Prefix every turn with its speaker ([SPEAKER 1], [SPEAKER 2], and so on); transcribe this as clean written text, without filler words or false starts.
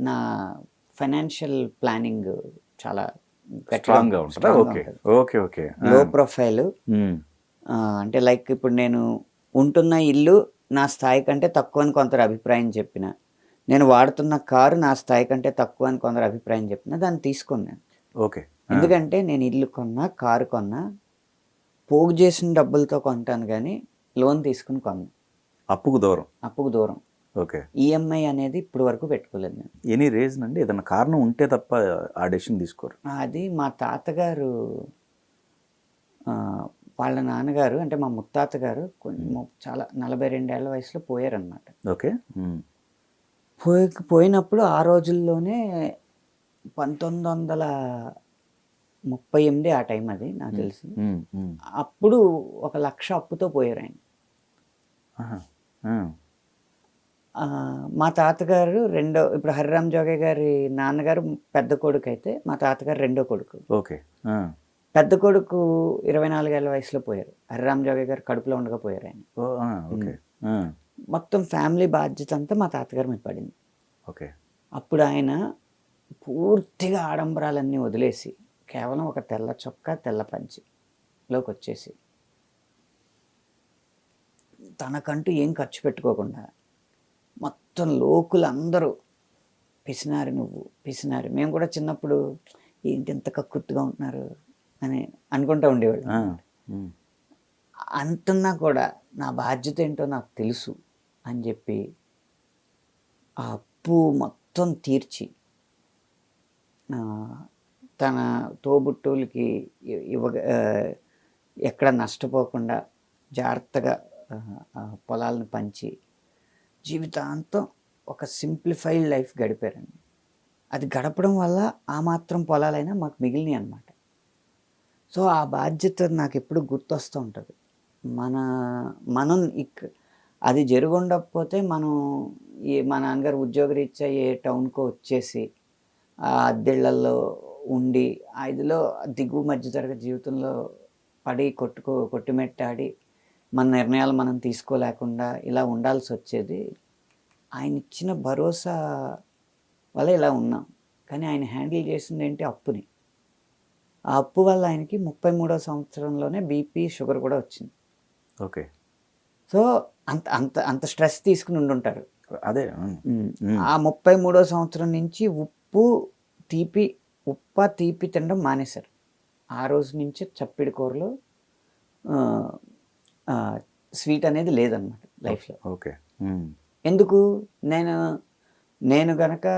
[SPEAKER 1] నా financial planning చాలా
[SPEAKER 2] స్ట్రాంగ్గా ఉంటుందా? Okay okay okay.
[SPEAKER 1] లో ప్రొఫైల్. అంటే లైక్ ఇప్పుడు నేను ఉంటున్న ఇల్లు నా స్థాయి కంటే తక్కువ అని కొందరు అభిప్రాయం చెప్పిన, నేను వాడుతున్న కారు నా స్థాయి కంటే తక్కువ అని కొందరు అభిప్రాయం చెప్పిన, దాన్ని తీసుకున్నాను.
[SPEAKER 2] ఓకే.
[SPEAKER 1] ఎందుకంటే నేను ఇల్లు కొన్నా, కారు కొన్నా పోగు చేసిన డబ్బులతో కొంటాను, కానీ లోన్ తీసుకుని కొన్నా.
[SPEAKER 2] అప్పుకు దూరం.
[SPEAKER 1] అప్పుకు దూరం.
[SPEAKER 2] ఓకే.
[SPEAKER 1] ఈఎంఐ అనేది ఇప్పుడు వరకు పెట్టుకోలేదు నేను.
[SPEAKER 2] ఎనీ రీజన్ అండి? ఏదైనా కారణం ఉంటే తప్ప ఆ డెసిషన్ తీసుకోరు?
[SPEAKER 1] అది మా తాతగారు, వాళ్ళ నాన్నగారు అంటే మా ముత్తాత గారు చాలా 42 ఏళ్ల వయసులో పోయారనమాట.
[SPEAKER 2] ఓకే.
[SPEAKER 1] పోయినప్పుడు ఆ రోజుల్లోనే 1938 ఆ టైం, అది నాకు తెలిసి. అప్పుడు 1,00,000 అప్పుతో పోయారు ఆయన. మా తాతగారు ఇప్పుడు హరిరామ్ జోగయ్య గారి నాన్నగారు పెద్ద కొడుకు అయితే, మా తాతగారు రెండో కొడుకు.
[SPEAKER 2] ఓకే.
[SPEAKER 1] పెద్ద కొడుకు 24 ఏళ్ల వయసులో పోయారు. హరిరామ్ జోగయ్య గారు కడుపులో ఉండకపోయారు ఆయన.
[SPEAKER 2] ఓకే.
[SPEAKER 1] మొత్తం ఫ్యామిలీ బాధ్యత అంతా మా తాతగారి మీద పడింది.
[SPEAKER 2] ఓకే.
[SPEAKER 1] అప్పుడు ఆయన పూర్తిగా ఆడంబరాలన్నీ వదిలేసి కేవలం ఒక తెల్ల చొక్కా, తెల్ల పంచిలోకి వచ్చేసి తనకంటూ ఏం ఖర్చు పెట్టుకోకుండా మొత్తం లోకులందరూ పిసినారి, నువ్వు పిసినారి. మేము కూడా చిన్నప్పుడు ఏంటి ఇంత కక్కుర్తిగా ఉంటున్నారు అని అనుకుంటూ ఉండేవాళ్ళు. అంటున్నా కూడా నా బాధ్యత ఏంటో నాకు తెలుసు అని చెప్పి ఆ అప్పు మొత్తం తీర్చి తన తోబుట్టువులకి ఎక్కడ నష్టపోకుండా జాగ్రత్తగా పొలాలను పంచి జీవితాంతం ఒక సింప్లిఫైడ్ లైఫ్ గడిపారండి. అది గడపడం వల్ల ఆ మాత్రం పొలాలైనా మాకు మిగిలినాయి అన్నమాట. సో ఆ బాధ్యత నాకు ఎప్పుడు గుర్తొస్తూ ఉంటుంది. మనం అది జరుగుండకపోతే మనం మా నాన్నగారు ఉద్యోగరీత్యా ఏ టౌన్కో వచ్చేసి ఆ అద్దెళ్లలో ఉండి ఇదిలో దిగువ మధ్య తరగతి జీవితంలో పడి కొట్టుమెట్టాడి మన నిర్ణయాలు మనం తీసుకోలేకుండా ఇలా ఉండాల్సి వచ్చేది. ఆయన ఇచ్చిన భరోసా వల్ల ఇలా ఉన్నాం. కానీ ఆయన హ్యాండిల్ చేసింది ఏంటి? అప్పుని. ఆ అప్పు వల్ల ఆయనకి 33వ సంవత్సరంలోనే బీపీ, షుగర్ కూడా వచ్చింది.
[SPEAKER 2] ఓకే.
[SPEAKER 1] సో అంత అంత అంత స్ట్రెస్ తీసుకుని ఉండుంటారు.
[SPEAKER 2] అదే.
[SPEAKER 1] ఆ 33వ సంవత్సరం నుంచి ఉప్ప తీపి తినడం మానేశారు. ఆ రోజు నుంచి చప్పిడి కూరలో స్వీట్ అనేది లేదన్నమాట లైఫ్లో.
[SPEAKER 2] ఓకే.
[SPEAKER 1] ఎందుకు? నేను గనక